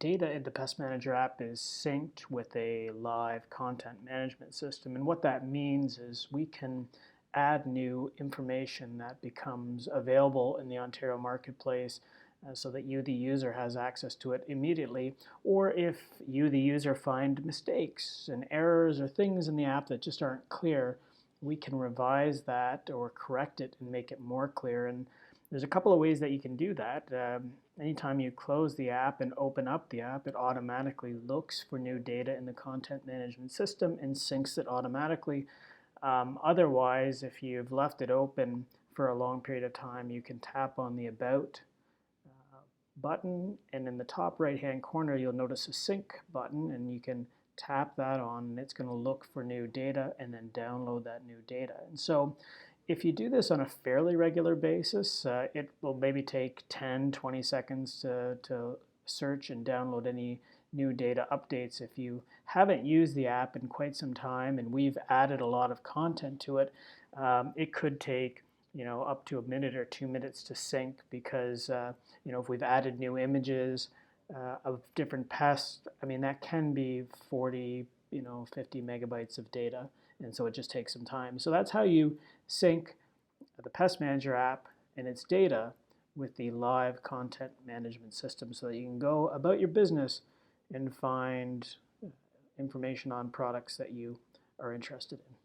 data in the Pestmanager app is synced with a live content management system. And what that means is we can add new information that becomes available in the Ontario marketplace so that you, the user, has access to it immediately. Or if you, the user, find mistakes and errors or things in the app that just aren't clear, we can revise that or correct it and make it more clear. And there's a couple of ways that you can do that. Anytime you close the app and open up the app, it automatically looks for new data in the content management system and syncs it automatically. Otherwise, if you've left it open for a long period of time, you can tap on the About button, and in the top right-hand corner, you'll notice a Sync button, and you can tap that on, and it's going to look for new data and then download that new data. And so if you do this on a fairly regular basis, it will maybe take 10-20 seconds to search and download any new data updates. If you haven't used the app in quite some time and we've added a lot of content to it, it could take up to a minute or 2 minutes to sync because if we've added new images of different pests, that can be 40, 50 megabytes of data, and so it just takes some time. So that's how you sync the Pestmanager app and its data with the live content management system so that you can go about your business and find information on products that you are interested in.